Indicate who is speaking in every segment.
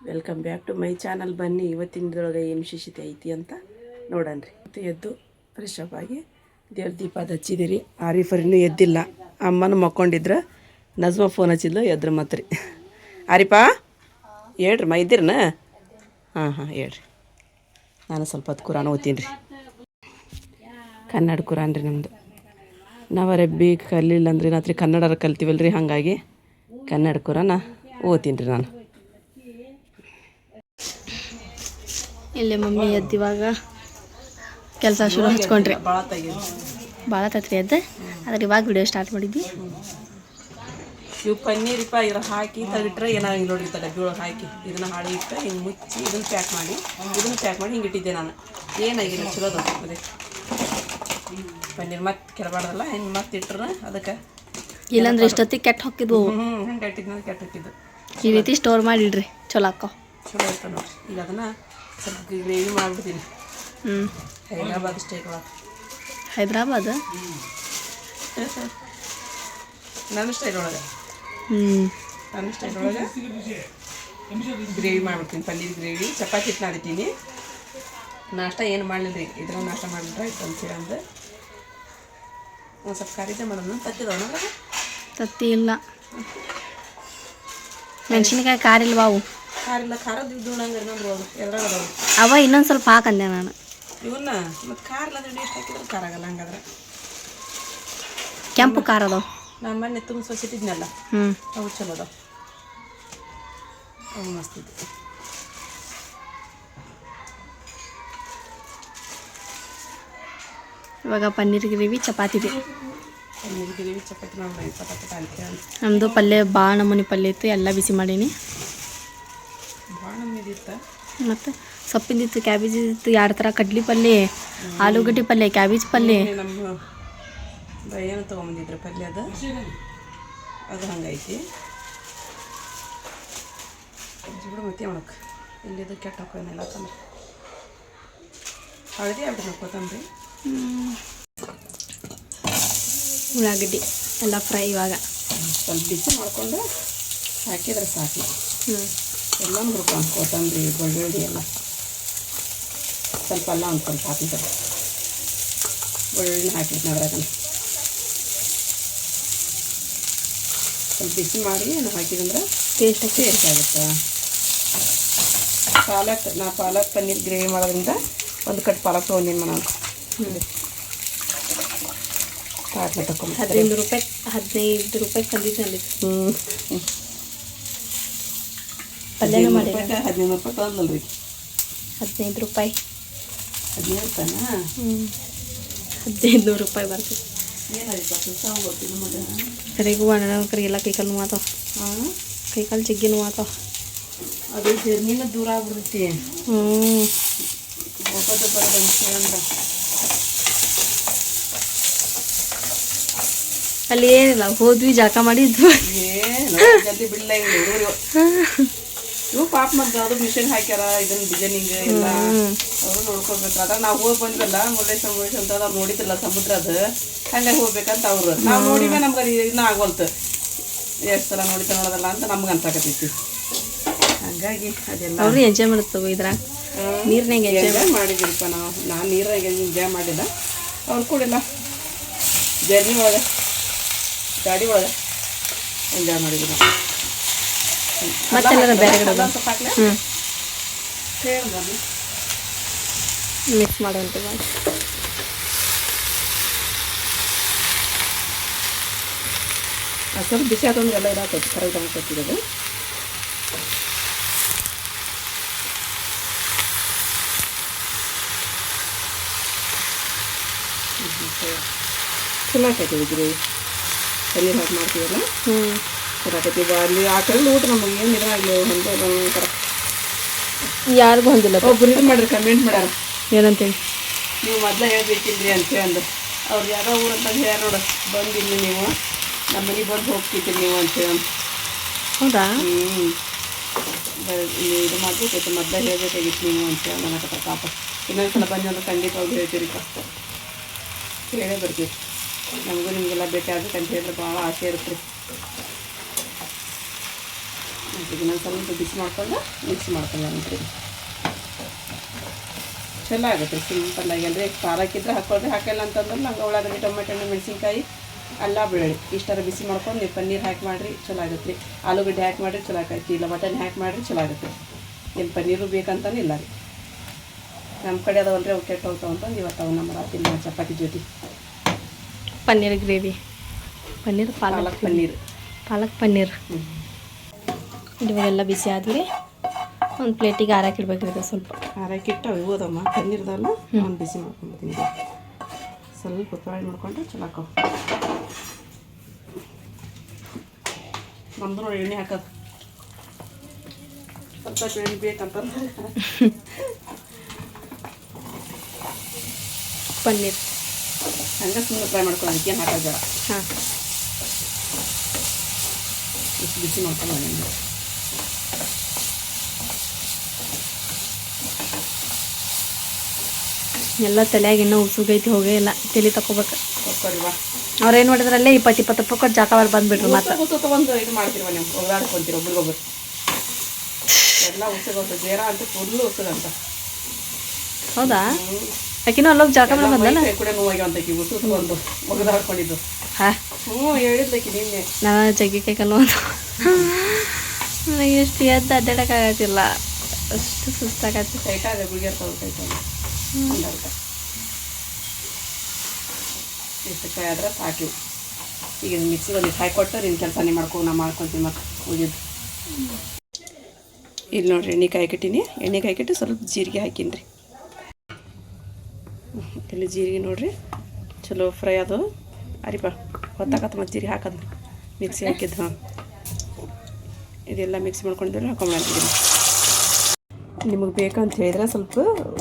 Speaker 1: Welcome back to my channel. ಬನ್ನಿ ಇವತ್ತಿನದೊಳಗೆ ಏನು ವಿಶೇಷತೆ ಐತಿ ಅಂತ ನೋಡನ್ರಿ. ಮತ್ತು ಎದ್ದು ಫ್ರೆಶ್ ಅಪ್ ಆಗಿ ದೇವ್ರ ದೀಪ ಹಚ್ಚಿದಿರಿ. ಆರಿಫರಿನೂ ಎದ್ದಿಲ್ಲ, ಅಮ್ಮನೂ ಮಕ್ಕೊಂಡಿದ್ರೆ ನಜ್ಮಾ ಫೋನ್ ಹಚ್ಚಿದ್ಲು, ಎದ್ರ ಮಾತ್ರ ರೀ. ಆರಿಪಾ ಹೇಳ್ರಿ ಮಾ ಇದ್ದೀರನ? ಹಾಂ ಹೇಳ್ರಿ. ನಾನು ಸ್ವಲ್ಪ ಹೊತ್ತು ಕುರಾನ್ ಓದ್ತೀನಿ ರೀ. ಕನ್ನಡ ಕುರಾನ್ ರೀ ನಮ್ಮದು. ನಾವು ಅರಬ್ಬಿ ಕಲಿಲ್ಲ ಅಂದ್ರೆ ರಾತ್ರಿ ಕನ್ನಡರ ಕಲ್ತೀವಲ್ರಿ, ಹಾಗಾಗಿ ಕನ್ನಡ ಕುರಾನ ಓದ್ತೀನಿ ರೀ ನಾನು.
Speaker 2: ಇಲ್ಲೇ ಮಮ್ಮಿ ಎದ್ದಿವಾಗ ಕೆಲಸ ಶುರು ಹಚ್ಕೊಂಡ್ರಿ. ಭಾಳ ತತ್ರಿ ಎದ್ದೆ, ಅದ್ರ ಇವಾಗ ವಿಡಿಯೋ ಸ್ಟಾರ್ಟ್ ಮಾಡಿದ್ವಿ.
Speaker 1: ಇವು ಪನ್ನೀರಿಪ್ಪ ಇದ್ರ ಹಾಕಿ ತೆಗಿಟ್ರೆ ಏನಾಗಿ ನೋಡಿರ್ತ ಡಬ್ಬಿ ಒಳಗೆ ಹಾಕಿ ಇದನ್ನು ಹಾಳಿ ಇಟ್ಟು ಹಿಂಗೆ ಮುಚ್ಚಿ ಇದನ್ನು ಪ್ಯಾಕ್ ಮಾಡಿ ಹಿಂಗೆ ಇಟ್ಟಿದ್ದೆ ನಾನು. ಏನಾಗಿಲ್ಲ, ಚಲೋದು ಅದೇ ಪನ್ನೀರ್ ಮತ್ತೆ ಕೆಡಬಾರ್ದಲ್ಲ, ಹಿಂಗೆ ಮತ್ತೆ ಇಟ್ರೆ ಅದಕ್ಕೆ
Speaker 2: ಇಲ್ಲಾಂದ್ರೆ ಇಷ್ಟೊತ್ತಿಗೆ ಕೆಟ್ಟ ಹೊಕ್ಕಿದ್ವು.
Speaker 1: ಹಂಗೆ ಇಟ್ಟಿದ್ದು ಕೆಟ್ಟ ಹೊಕ್ಕಿದ್ದು.
Speaker 2: ಈ ರೀತಿ ಸ್ಟೋರ್ ಮಾಡಿಡ್ರಿ, ಚಲೋ ಅಕ್ಕ.
Speaker 1: ಚಲೋ ಇರ್ತದೆ ನೋಡಿರಿ. ಈಗ ಅದನ್ನು ಸ್ವಲ್ಪ ಗ್ರೇವಿ ಮಾಡಿಬಿಡ್ತೀನಿ. ಹೈದ್ರಾಬಾದ್ ಸ್ಟೈಲ್ ಒಳಗೆ.
Speaker 2: ಹೈದ್ರಾಬಾದ್
Speaker 1: ನನ್ನ ಸ್ಟೈಲ್ ಒಳಗೆ ಗ್ರೇವಿ ಮಾಡ್ಬಿಡ್ತೀನಿ. ಪನ್ನೀರ್ ಗ್ರೇವಿ ಚಪಾತಿ ಹಿಟ್ಟು ನಾದಿದ್ದೀನಿ. ನಾಷ್ಟ ಏನು ಮಾಡಲಿಲ್ಲ ರೀ, ಇದ್ರ ನಾಷ್ಟ ಮಾಡಿಬಿಟ್ರೆ ಆಯ್ತು ಅಂತೀರ ಅಂದು ಒಂದು ಸ್ವಲ್ಪ ಖಾರಿದೆ ಮಾಡೋಣ. ತತ್ತಿದವ
Speaker 2: ತತ್ತಿ ಇಲ್ಲ, ಮೆಣಸಿನ್ಕಾಯಿ ಖಾರ ಇಲ್ವಾ? ಅವು
Speaker 1: ಖಾರಿಲ್ಲ, ಖಾರದ ಇದ್ದು ನಂಗೆ ಇನ್ನೊಂದು ಅದು ಎದ್ರಾಗ ಅದಾವು.
Speaker 2: ಅವ ಇನ್ನೊಂದು ಸ್ವಲ್ಪ ಹಾಕಂದೆ ನಾನು.
Speaker 1: ಇವನ್ನ ಮತ್ತು ಖಾರ ಇಲ್ಲ ಅಂದ್ರೆ ಎಷ್ಟು ಹಾಕಿದ್ರೆ ಖಾರ ಆಗಲ್ಲ. ಹಂಗಾದ್ರೆ
Speaker 2: ಕೆಂಪು ಖಾರ ಅದಾವ.
Speaker 1: ನಾನು ಮೊನ್ನೆ ತುಂಬ ಸ್ವಚ್ಛಿಟ್ಟಿದ್ನಲ್ಲ, ಅವು ಚಲೋ ಅದಾವ, ಅವು ಮಸ್ತ್ ಇದ್ದು.
Speaker 2: ಇವಾಗ ಪನ್ನೀರ್ ಗ್ರೇವಿ ಚಪಾತಿ ಇದೆ.
Speaker 1: ಪನ್ನೀರ್ ಗ್ರೇವಿ ಚಪಾತಿ ಮಾಡಿ ಪಟಾಪಟ ಅಂತ.
Speaker 2: ನಮ್ಮದು ಪಲ್ಯ ಭಾಳ ನಮೂನಿ ಪಲ್ಯ ಇತ್ತು, ಎಲ್ಲ ಬಿಸಿ ಮಾಡೀನಿ.
Speaker 1: ಭಾಳ ನಮ್ಮಿದಿತ್ತು.
Speaker 2: ಮತ್ತು ಸೊಪ್ಪಿಂದಿತ್ತು, ಕ್ಯಾಬೇಜ್ ಇತ್ತು, 2 ಥರ ಕಡ್ಲಿ ಪಲ್ಯ, ಆಲೂಗಡ್ಡೆ ಪಲ್ಯ, ಕ್ಯಾಬೇಜ್ ಪಲ್ಯ.
Speaker 1: ನಮ್ಮ ಏನು ತೊಗೊಂಬಂದಿದ್ರು ಪಲ್ಯ, ಅದು ಹಂಗೈತಿ. ಬಿಡು ಮತ್ತೆ ಒಣಕ್ಕೆ ಇಲ್ಲಿದ್ದು ಕೆಟ್ಟ ಹಾಕೋನೆಲ್ಲ ತಂದ್ರೆ ಹಳದಿ ಆಗ್ಬಿಟ್ಟು ನೋಡ್ಕೊತಂದ್ರಿ.
Speaker 2: ಉಳ್ಳಾಗಡ್ಡಿ ಎಲ್ಲ ಫ್ರೈ. ಇವಾಗ
Speaker 1: ಸ್ವಲ್ಪ ಬಿಸಿ ಮಾಡಿಕೊಂಡು ಹಾಕಿದ್ರೆ ಸಾಕು. ಎಲ್ಲ ಹುರ್ಕೊಂಡು ಕೊತ್ತಂಬರಿ ಬೆಳ್ಳುಳ್ಳಿ ಎಲ್ಲ ಸ್ವಲ್ಪ ಎಲ್ಲ ಒಂದು ಸ್ವಲ್ಪ ಹಾಕಿದ್ದಾರೆ. ಬೆಳ್ಳುಳ್ಳಿನ ಹಾಕಿರ್ತೀನಿ ಅದ್ರಾಗ. ಸ್ವಲ್ಪ ಬಿಸಿ ಮಾಡಿ ನಾವು ಹಾಕಿದಂದ್ರೆ ಟೇಸ್ಟ್ ಆಗುತ್ತೆ. ಪಾಲಕ್ ಪನ್ನೀರ್ ಗ್ರೇವಿ ಮಾಡೋದ್ರಿಂದ ಒಂದು ಕಟ್ ಪಾಲಕ್ ತೊಗೊಂಡಿನಿ ನಾನು. ಪಾಟ್ಲೆ ತಗೊಂಡು
Speaker 2: 15 ರೂಪಾಯಿ ತಂದಿದ್ದಲ್ಲಿ. ಪಲ್ಯನ ಮಾಡಿ
Speaker 1: 15 ರೂಪಾಯಿ ತೊಗೊಂಡಲ್ರಿ.
Speaker 2: 15 ರೂಪಾಯಿ.
Speaker 1: 15 ರೂಪಾಯಿನಾ?
Speaker 2: 1500 ರೂಪಾಯಿ ಬರ್ತದೆ.
Speaker 1: ಏನಾಯ್ತು
Speaker 2: ಸರಿಗೂ ಅಣ್ಣನವ್ರಿಗೆ ಎಲ್ಲ ಕೈಕಾಲು ನೋವಾತಾವ. ಕೈಕಾಲು ಜಗ್ಗಿ ನೋವಾತಾವ.
Speaker 1: ಅದು ಜರ್ನಿನ ದೂರ ಆಗ್ಬಿಡ್ತೈತಿ. ಹೋಗೋದು ಬರೋದು ಅಂತ
Speaker 2: ಅಲ್ಲಿ ಏನಿಲ್ಲ, ಹೋದ್ವಿ ಜಳಕ ಮಾಡಿದ್ವಿ.
Speaker 1: ಏನು ಜಲ್ದಿ ಬಿಡಲ್ಲ. ಇವು ಪಾಪ ಮತ್ತು ಅದು ಮಿಷನ್ ಹಾಕ್ಯಾರ, ಇದನ್ನ ಡಿಸೈನಿಂಗ್ ಎಲ್ಲ ಅವರು ನೋಡ್ಕೊಬೇಕು. ಅದಾಗ ನಾವು ಹೋಗಿ ಬಂದ್ವಲ್ಲ ಮುರುಡೇಶ್ವರ ಅಂತ ಅವ್ರು ನೋಡಿದ್ರಲ್ಲ ಸಮುದ್ರ, ಅದು ಹಂಗೆ ಹೋಗ್ಬೇಕಂತ ಅವ್ರು. ನಾವು ನೋಡಿವೆ ನಮ್ಗೆ ಇನ್ನೂ ಆಗೋಲ್ತು. ಎಷ್ಟು ಸಲ ನೋಡೋದಲ್ಲ ಅಂತ ನಮ್ಗೆ ಅನ್ಸಾಕತ್ತೈತಿ. ಹಾಗಾಗಿ ಅದೆಲ್ಲ
Speaker 2: ಅವರು ಎಂಜಾಯ್ ಮಾಡುತ್ತವೆ ಇದ್ರಾಗ. ನೀರಿನಾಗ ಎಂಜಾಯ್
Speaker 1: ಮಾಡಿದ್ದೀರಪ್ಪ. ನಾನು ನೀರಾಗ ಎಂಜಾಯ್ ಮಾಡಿಲ್ಲ, ಅವ್ರು ಕೂಡಿಲ್ಲ. ಜರ್ನಿ ಒಳಗೆ ಗಾಡಿ ಒಳಗೆ ಎಂಜಾಯ್ ಮಾಡಿದ್ದೀನಿ.
Speaker 2: ಮತ್ತೆಲ್ಲ ಬೇರೆ ಕಡೆ ಮಿಕ್ಸ್ ಮಾಡುವಂತ ಮಾಡಿ
Speaker 1: ಸ್ವಲ್ಪ ಬಿಸಿ ಆತಂದ್ರೆ ಎಲ್ಲ ಇದಾಗ್ತೈತಿ. ಕರೆಕ್ಟ್ ಅನ್ಕೊತಿರೋದು. ಚಲೋ ಆಕೈತಿ ಗ್ರೇವಿ. ಪನ್ನೀರ್ ಹಾಕಿ ಮಾಡ್ತೀವಲ್ಲ, ಚಲೋ ಆಕೈತಿ. ಅಲ್ಲಿ ಆ ಕಡೆ ಊಟ ನಮಗೆ ಏನು ಇದಾಗಲಿ ಹೊಂದೋದು ಕರೆಕ್ಟ್.
Speaker 2: ಯಾರಿಗೂ ಹೊಂದಿಲ್ಲ.
Speaker 1: ಒಬ್ರು ಇದು ಮಾಡ್ರಿ, ಕಮೆಂಟ್ ಮಾಡ್ಯಾರ
Speaker 2: ಏನಂತೇಳಿ,
Speaker 1: ನೀವು ಮೊದಲೇ ಹೇಳ್ಬೇಕಿಲ್ರಿ ಅಂತೇಳಿ ಅಂದು. ಅವ್ರು ಯಾವುದೋ ಊರಂತ ಹೇಳ್ಯಾರ ನೋಡು, ಬಂದಿಲ್ಲ ನೀವು ನಮ್ಮ ಮನೆಗೆ ಬಂದು ಹೋಗ್ತಿದ್ರಿ ನೀವು ಅಂತೇಳಿ.
Speaker 2: ಹೌದಾ?
Speaker 1: ಇದು ಮಾಡ್ಬೇಕೈತೆ, ಮೊದಲೇ ಹೇಳ್ಬೇಕಾಗಿತ್ತು ನೀವು ಅಂತೇಳಿ ನನಗೆ ಪಾಪ. ಇನ್ನೊಂದ್ಸಲ ಬಂದು ಅಂದ್ರೆ ಖಂಡಿತವಾಗಿ ಹೇಳ್ತೀರಿ. ಫಸ್ಟ್ ಹೇಳೇ ಬರ್ತೀವಿ. ನಮಗೂ ನಿಮಗೆಲ್ಲ ಭೇಟಿ ಆಗ್ಬೇಕಂತ ಹೇಳಿದ್ರೆ ಭಾಳ ಆಸೆ ಇರುತ್ತೆ ರೀ. ನಾನು ಸ್ವಲ್ಪ ಬಿಸಿ ಮಾಡ್ಕೊಂಡು ಮಿಕ್ಸ್ ಮಾಡ್ಕೊಂಡು ಅಂತೀವಿ. ಚಲೋ ಆಗುತ್ತೆ ಸಿಂಪಲ್ಲಾಗಿ. ಅಂದರೆ ಖಾರ ಹಾಕಿದ್ರೆ ಹಾಕ್ಕೊಳ್ರಿ, ಹಾಕಿಲ್ಲ ಅಂತಂದ್ರೆ ನಂಗೆ ಉಳ್ಳಾಗಡ್ಡಿ ಟೊಮೆಟೊ ಹಣ್ಣು ಮೆಣಸಿನ್ಕಾಯಿ ಅಲ್ಲ ಬೆಳ್ಳುಳ್ಳಿ ಇಷ್ಟರ ಬಿಸಿ ಮಾಡ್ಕೊಂಡು ನೀವು ಪನ್ನೀರ್ ಹಾಕಿ ಮಾಡಿರಿ ಚಲೋ ಆಗುತ್ತೆ ರೀ. ಆಲೂಗಡ್ಡೆ ಹಾಕಿ ಮಾಡಿರಿ ಚಲೋ ಆಕೈತಿ, ಇಲ್ಲ ಬಟಾಣಿ ಹಾಕಿ ಮಾಡಿರಿ ಚಲೋ ಆಗುತ್ತೆ. ಏನು ಪನ್ನೀರು ಬೇಕಂತಾನೆ ಇಲ್ಲ ರೀ. ನಮ್ಮ ಕಡೆ ಅದಾವಲ್ರಿ ಅವು ಕೆಟ್ಟು ಹೋಗ್ತಾವ ಅಂತಂದು ಇವತ್ತು ಅವನ್ನ ಮಾಡತ್ತೀನಿ ನಾನು ಚಪಾತಿ ಜೊತೆ.
Speaker 2: ಪನ್ನೀರ್ ಗ್ರೇವಿ, ಪನ್ನೀರ್
Speaker 1: ಪಾಲಕ್ ಪನ್ನೀರ್,
Speaker 2: ಪಾಲಕ್ ಪನ್ನೀರ್. ಇವಾಗೆಲ್ಲ ಬಿಸಿ ಆದ್ಮೇಲೆ ಒಂದು ಪ್ಲೇಟಿಗೆ ಹಾರಾಕಿಡ್ಬೇಕ್ರಿ ಇದು ಸ್ವಲ್ಪ
Speaker 1: ಹಾರಾಕಿಟ್ಟು ಅವು ಹೋದಮ್ಮ ಪನ್ನೀರ್ದಲ್ಲ ಒಂದು ಬಿಸಿ ಮಾಡ್ಕೊಂಡ್ಬಿಡ್ತೀನಿ. ಸ್ವಲ್ಪ ಫ್ರೈ ಮಾಡ್ಕೊಂಡ್ರೆ ಚಲೋ ಹಾಕೋ. ನಮ್ದು ನೋಡಿ ಎಣ್ಣೆ ಹಾಕೋದು ಸ್ವಲ್ಪ ಎಣ್ಣೆ ಬೇಕಂತಂದ್ರೆ
Speaker 2: ಪನ್ನೀರ್
Speaker 1: ಹಂಗೆ ಸುಮ್ಮನೆ ಫ್ರೈ ಮಾಡ್ಕೊಂಡು ಅದಕ್ಕೇನು ಹಾಕೋದು ಬೇಡ.
Speaker 2: ಹಾಂ,
Speaker 1: ಇಷ್ಟು ಬಿಸಿ ಮಾಡ್ಕೊಂಡು ನಿಮಗೆ
Speaker 2: ಎಲ್ಲ ತಲೆಯಾಗ ಇನ್ನೂ ಉಸುಗೈತಿ ಹೋಗೇ ಇಲ್ಲ, ತಲೆ ತಗೋಬೇಕು.
Speaker 1: ಹೋಗ್ಕೊಡಿವಾ
Speaker 2: ಅವ್ರೇನು ಮಾಡಿದ್ರೆ ಅಲ್ಲೇ 20-20 ರೂಪಾಯಿ ಕೊಟ್ಟು ಜಾಕವಾರ ಬಂದುಬಿಟ್ರು. ಮತ್ತೆ
Speaker 1: ಉಸು ತೊಗೊಂಡು ಇದು ಮಾಡ್ತಿರುವ ನೀವು ಓಡಾಡ್ಕೊಂತೀರ ಒಬ್ರಿಗೊಬ್ರು ಎಲ್ಲ ಉಸುಗೋದು. ಬೇರೆ ಅಂತ ಫುಲ್ಲು ಉಸುಗಂತ.
Speaker 2: ಹೌದಾ? ಆಕಿನೂ ಅಲ್ಲೋಗಿ ಜಾಕ ಮಾಡಿ ಬಂದಲ್ಲ.
Speaker 1: ಕೂಡ ನೋವಾಗ್ಯವಂತಕಿ ಉಸು ತೊಗೊಂಡು ಒಗದಾಡ್ಕೊಂಡಿದ್ದು.
Speaker 2: ಹಾಂ,
Speaker 1: ಹೇಳಿದ್ದಕಿ ನಿನ್ನೆ
Speaker 2: ನಾನು ಜಗ್ಗಿ ಕೈಕಲ್ಲು ಅಂತ ನನಗೆ ಎಷ್ಟು ಎದ್ದು ಅಡ್ಡಾಡೋಕ್ಕಾಗತ್ತಿಲ್ಲ, ಅಷ್ಟು ಸುಸ್ತಾಗತ್ತೆ.
Speaker 1: ಕೈಕಾಗ ಗುಳಿಗೆ ತಗೋತೈತೆ ಅಂದರ್ಕ ಎಷ್ಟು ಕಾಯಿ ಆದ್ರೆ ಸಾಕಿವು. ಈಗ ಮಿಕ್ಸಿ ಒಂದು ಹಾಕಿಕೊಟ್ಟು ನಿನ್ನ ಕೆಲಸನೇ ಮಾಡ್ಕೊ, ನಾ ಮಾಡ್ಕೊತೀನಿ ಮತ್ತೆ ಉಳಿದು. ಇಲ್ಲಿ ನೋಡಿರಿ ಎಣ್ಣೆ ಕಾಯ್ಕಿಟ್ಟಿನಿ. ಎಣ್ಣೆ ಕಾಯ್ಕಿಟ್ಟು ಸ್ವಲ್ಪ ಜೀರಿಗೆ ಹಾಕೀನಿ ರೀ. ಇಲ್ಲಿ ಜೀರಿಗೆ ನೋಡಿರಿ ಚಲೋ ಫ್ರೈ ಅದು ಅರಿಪ ಹೊತ್ತಾಕತ್ತ ಮತ್ತು ಜೀರಿಗೆ ಹಾಕೋದು ಮಿಕ್ಸಿ ಹಾಕಿದ್ದು. ಹಾಂ, ಇದೆಲ್ಲ ಮಿಕ್ಸ್ ಮಾಡ್ಕೊಂಡಿದ್ರೆ ಹಾಕೊಂಡ್ಬಿಡ್ತೀನಿ. ನಿಮಗೆ ಬೇಕಂತ ಹೇಳಿದ್ರೆ ಸ್ವಲ್ಪ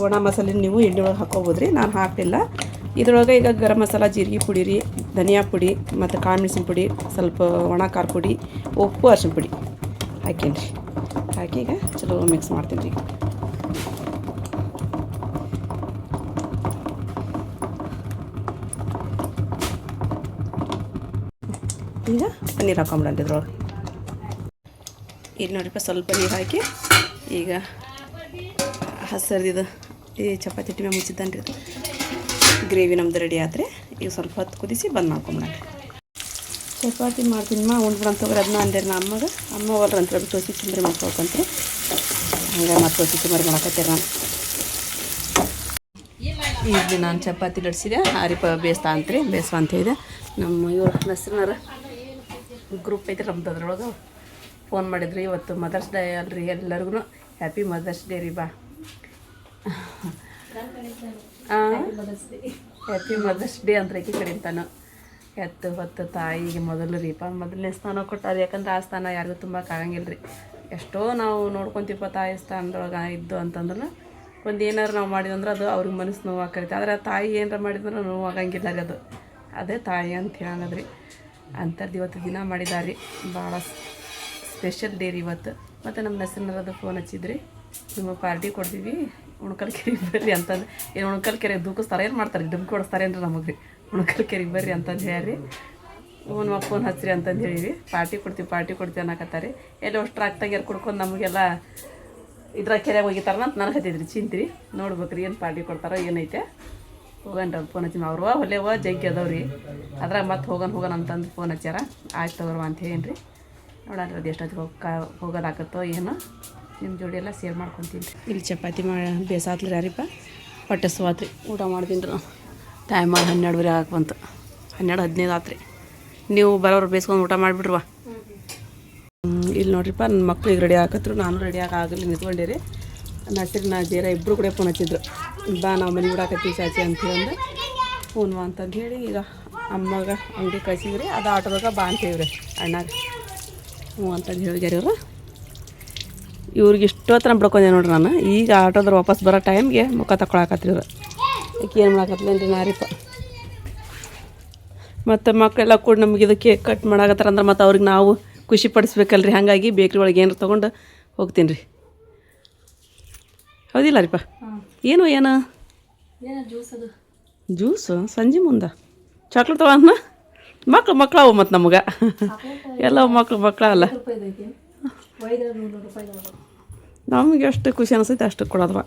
Speaker 1: ಒಣ ಮಸಾಲೆ ನೀವು ಎಣ್ಣೆ ಒಳಗೆ ಹಾಕ್ಕೋಬೋದು ರೀ. ನಾನು ಹಾಕಲಿಲ್ಲ. ಇದ್ರೊಳಗೆ ಈಗ ಗರಂ ಮಸಾಲ, ಜೀರಿಗೆ ಪುಡಿ ರೀ, ಧನಿಯಾ ಪುಡಿ ಮತ್ತು ಕಾಳು ಮೆಣಸಿನ ಪುಡಿ, ಸ್ವಲ್ಪ ಒಣ ಖಾರ ಪುಡಿ, ಉಪ್ಪು, ಅರಿಶಿನ ಪುಡಿ ಹಾಕೀನಿ ರೀ. ಹಾಕಿ ಈಗ ಚಲೋ ಮಿಕ್ಸ್ ಮಾಡ್ತೀನಿ ರೀ. ಈಗ ಪನ್ನೀರ್ ಹಾಕೊಂಬಿಡಂತೆ ಇದ್ರೊಳಗೆ. ಇಲ್ಲಿ ನೋಡಿಪ್ಪ ಸ್ವಲ್ಪ ನೀರು ಹಾಕಿ ಈಗ ಹಸರ್ದಿದ್ದು ಈ ಚಪಾತಿ ಹಿಟ್ಟು ಮ್ಯಾಗ ಮುಚ್ಚಿದ್ದಾನೆ ರೀ. ಗ್ರೇವಿ ನಮ್ದು ರೆಡಿ ಆದರೆ ಈಗ ಸ್ವಲ್ಪ ಹೊತ್ತು ಕುದಿಸಿ ಬಂದ್ ಮಾಡ್ಕೊಂಬಿಡಂತೆ. ಚಪಾತಿ ಮಾಡ್ತೀನಿ ಉಂಡ್ಬಿಡಂತ ಹೋಗ್ರಿ. ಅದನ್ನ ಅಂದೇರಿ ನಾ ಅಮ್ಮಗೆ. ಅಮ್ಮ ಹೊಲ್ರಂತ ಬಿಟ್ಟು ಹೊಸಿ ಚುಂಬರಿ ಮಾಡ್ಕೊಳ್ಕಂತ್ರಿ. ಹಂಗೆ ಮತ್ತೆ ಹೊಸಿ ಚುಂಬರಿ ಮಾಡಕತ್ತೀರಿ. ನಾನು ಈಗ ನಾನು ಚಪಾತಿ ಲಡ್ಸಿದೆ ಆರಿಪ ಬೇಯಿಸ್ತಾ ಅಂತ್ರಿ. ಬೇಯಿಸುವ ಅಂತ ಹೇಳಿದೆ. ನಮ್ಮ ಇವ್ರ ಹೆಸರಿನಾರ ಗ್ರೂಪ್ ಐತೆ ನಮ್ದು, ಅದ್ರೊಳಗೆ ಫೋನ್ ಮಾಡಿದ್ರಿ. ಇವತ್ತು ಮದರ್ಸ್ ಡೇ ಅಲ್ರಿ, ಎಲ್ಲರಿಗೂ ಹ್ಯಾಪಿ ಮದರ್ಸ್ ಡೇ ರೀ. ಬಾ ಹ್ಯಾಪಿ ಮದರ್ಸ್ ಡೇ ಅಂತ ಈ ಕಡೆಂತಾನು ಎತ್ತು ಹೊತ್ತು ತಾಯಿಗೆ ಮೊದಲು ರೀಪ ಮೊದಲನೇ ಸ್ಥಾನ ಕೊಟ್ಟಾರೆ. ಯಾಕಂದ್ರೆ ಆ ಸ್ಥಾನ ಯಾರಿಗೂ ತುಂಬಕ್ಕಾಗಂಗಿಲ್ಲ ರೀ. ಎಷ್ಟೋ ನಾವು ನೋಡ್ಕೊತೀವಪ್ಪ ತಾಯಿ ಸ್ಥಾನದೊಳಗೆ ಇದ್ದು ಅಂತಂದ್ರೆ ಒಂದು ಏನಾರು ನಾವು ಮಾಡಿದಂದ್ರೆ ಅದು ಅವ್ರಿಗೆ ಮನಸ್ಸು ನೋವು ಆಕೈತಿ. ಆದರೆ ಆ ತಾಯಿ ಏನಾರ ಮಾಡಿದ್ರೆ ನೋವು ಆಗಂಗಿಲ್ಲ ರೀ. ಅದು ಅದೇ ತಾಯಿ ಅಂತ ಹೇಳೋದ್ರಿ. ಅಂಥದ್ದು ಇವತ್ತು ದಿನ ಮಾಡಿದಾರೆ. ಭಾಳ ಸ್ಪೆಷಲ್ ಡೇ ರೀ ಇವತ್ತು. ಮತ್ತು ನಮ್ಮ ಹೆಸರಿನದು ಫೋನ್ ಹಚ್ಚಿದ್ರಿ, ನಿಮಗೆ ಪಾರ್ಟಿ ಕೊಡ್ತೀವಿ ಉಣ್ಕಲ್ ಕೆರೆಗೆ ಬರ್ರಿ ಅಂತಂದು. ಏನು ಉಣ್ಕಲ್ ಕೆರೆಗೆ ದೂಕಿಸ್ತಾರೆ, ಏನು ಮಾಡ್ತಾರೆ, ಡುಮ್ ಕೊಡಿಸ್ತಾರೆ ಅಂದ್ರೆ ನಮಗೆ ರೀ. ಉಣ್ಕಲ್ ಕೆರೆಗೆ ಬರ್ರಿ ಅಂತಂದು ಹೇಳ್ರಿ. ನಮ್ಮ ಫೋನ್ ಹಚ್ಚಿರಿ ಅಂತಂದು ಹೇಳಿವಿ. ಪಾರ್ಟಿ ಕೊಡ್ತೀವಿ ಅನ್ನಕತ್ತಾರೆ. ಎಲ್ಲಿ ಅಷ್ಟು ಆಗ್ತಾಗ್ಯಾರು ಕುಡ್ಕೊಂಡು ನಮಗೆಲ್ಲ ಇದ್ರಾಗ ಕೆರೆಗೆ ಹೋಗಿತಾರ ಅಂತ ನನಗೆ ಹತ್ತಿದ್ರಿ. ಚಿಂತ್ರಿ ನೋಡ್ಬೇಕ್ರಿ ಏನು ಪಾರ್ಟಿ ಕೊಡ್ತಾರೋ ಏನೈತೆ. ಹೋಗಣ್ರಿ ಅದು ಫೋನ್ ಹಚ್ಚಿ ಅವ್ರವ ಹೊಲೆವ ಜಗ್ಗಿ ಅದಾವ್ರಿ. ಅದ್ರಾಗ ಮತ್ತೆ ಹೋಗೋಣ ಅಂತಂದು ಫೋನ್ ಹಚ್ಚಾರ. ಆಯ್ತು ತಗೋರ್ವ ಅಂತ ಹೇಳಿ ರೀ. ನೋಡೋಣ ಅದು ಎಷ್ಟೊತ್ತಿಗೆ ಹೋಗೋದಾಗತ್ತೋ ಏನೋ. ನಿಮ್ಮ ಜೋಡಿ ಎಲ್ಲ ಸೇರ್ ಮಾಡ್ಕೊತೀನಿ ರೀ. ಇಲ್ಲಿ ಚಪಾತಿ ಬೇಸಾತ್ಲಿ ಯಾರಿಪ್ಪ ಹೊಟ್ಟೆ ಸುವಾತ್ರಿ. ಊಟ ಮಾಡ್ತೀನಿ ರೀ. ಟೈಮ್ 12 ಆಗಕ್ಕೆ ಬಂತು. 12-15 ಆತ್ರಿ. ನೀವು ಬರೋರು ಬೇಯಿಸ್ಕೊಂಡು ಊಟ ಮಾಡಿಬಿಡ್ರುವ. ಇಲ್ಲಿ ನೋಡ್ರಿಪ್ಪ ನನ್ನ ಮಕ್ಳಿಗೆ ರೆಡಿ ಹಾಕತ್ರು. ನಾನು ರೆಡಿ ಆಗಲಿ ನಿಂತ್ಕೊಂಡಿರಿ. ನಾ ಜೇರ ಇಬ್ಬರು ಕೂಡ ಫೋನ್ ಹಚ್ಚಿದ್ರು. ಬಾ ನಾವು ಮನೆ ಬಿಡಾಕತ್ತೀವಿ ಚಾಚಿ ಅಂತೇಳಿ ಫೋನ್ ಅಂತಂದು ಹೇಳಿ ಈಗ ಅಮ್ಮಗೆ ಅಂಗಡಿ ಕಳಿಸಿದ್ರಿ. ಅದು ಆಟೋದಾಗ ಬಾ ಅಂತೇವ್ರಿ ಅಣ್ಣಾಗ. ಹ್ಞೂ ಅಂತಂದು ಹೇಳಿದ್ಯಾರ ಇವರು. ಇವ್ರಿಗೆ ಇಷ್ಟೊತ್ತನ ಬಿಡ್ಕೊಂಡೆ ನೋಡ್ರಿ ನಾನು. ಈಗ ಆಟೋದ್ರ ವಾಪಸ್ ಬರೋ ಟೈಮ್ಗೆ ಮುಖ ತಗೊಳಕತ್ರಿ ಇವ್ರು. ಈಗ ಏನು ಮಾಡಾಕತ್ಲೇನ್ರಿ ನಾರಿಪ್ಪ. ಮತ್ತು ಮಕ್ಕಳೆಲ್ಲ ಕೂಡ ನಮಗೆ ಇದು ಕೇಕ್ ಕಟ್ ಮಾಡಾಕತ್ತಾರ ಅಂದ್ರೆ ಮತ್ತು ಅವ್ರಿಗೆ ನಾವು ಖುಷಿ ಪಡಿಸ್ಬೇಕಲ್ರಿ. ಹಾಗಾಗಿ ಬೇಕ್ರಿ ಒಳಗೆ ಏನಾರು ತೊಗೊಂಡು ಹೋಗ್ತೀನಿ ರೀ. ಹೌದಿಲ್ಲ ರೀಪ್ಪ? ಏನು ಜ್ಯೂಸು ಸಂಜೆ ಮುಂದೆ ಚಾಕ್ಲೇಟ್ ತೊಗೊಳನ್ನ ಮಕ್ಳು ಅವು ಮತ್ತು ನಮಗೆ ಎಲ್ಲ ಮಕ್ಳು ಅಲ್ಲ. ನಮಗೆ ಎಷ್ಟು ಖುಷಿ ಅನಿಸ್ತೈತೆ ಅಷ್ಟು ಕೊಡೋದ್ವ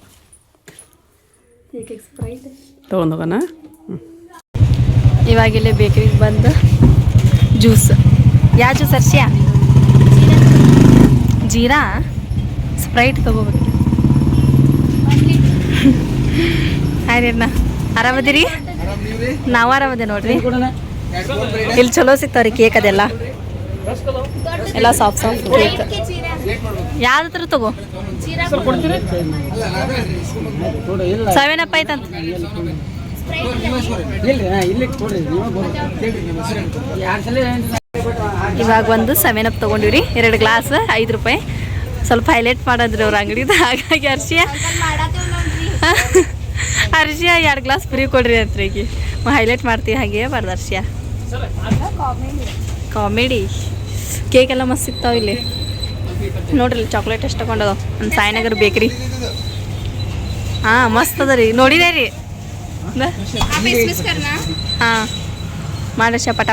Speaker 1: ತೊಗೊಂಡೋಗೋಣ.
Speaker 2: ಇವಾಗಿಲ್ಲೇ ಬೇಕ್ರಿಗೆ ಬಂದು ಜ್ಯೂಸ್. ಯಾವ ಜ್ಯೂಸ್ ಅರ್ಷಿಯ? ಜೀರಾ ಸ್ಪ್ರೈಟ್ ತಗೋಬೇಕು. ಹಾಯ್ ಅಣ್ಣ, ಆರಾಮದಿರಿ? ನಾವು ಆರಾಮದೆ ನೋಡ್ರಿ. ಇಲ್ಲಿ ಚಲೋ ಸಿಗ್ತಾವ್ರಿ ಕೇಕ್ ಅದೆಲ್ಲ ಎಲ್ಲ ಸಾಫ್ಟ್ ಸಾಫ್ಟ್ ಕೇಕ್. ಯಾವ್ದ್ರ ತಗೋ 7 ಅಪ್ ಆಯ್ತಂತ. ಇವಾಗ ಒಂದು 7 ಅಪ್ ತೊಗೊಂಡಿವ್ರಿ, 2 ಗ್ಲಾಸ್ 5 ರೂಪಾಯಿ. ಸ್ವಲ್ಪ ಹೈಲೈಟ್ ಮಾಡಿದ್ರಿ ಅವ್ರ ಅಂಗಡಿದ, ಹಾಗಾಗಿ ಅರ್ಶಿಯ 2 ಗ್ಲಾಸ್ ಫ್ರೀ ಕೊಡ್ರಿ ಅಂತ ಈಗ ಹೈಲೈಟ್ ಮಾಡ್ತೀವಿ. ಹಾಗೆ ಬಾರ್ದು ಅರ್ಶಿಯ ಕಾಮಿಡಿ. ಕೇಕ್ ಎಲ್ಲ ಮಸ್ತ್ ಸಿಗ್ತಾವ ಇಲ್ಲಿ ನೋಡ್ರಿ. ಚಾಕ್ಲೇಟ್ ಎಷ್ಟು ತಗೊಂಡದ ನಮ್ಮ ಸಾಯಿನಗರ್ ಬೇಕ್ರಿ. ಹಾಂ ಮಸ್ತ್ ಅದ ರೀ, ನೋಡಿದೆ ರೀ. ಹಾಂ ಮಾಡರ್ಷ ಪಟ.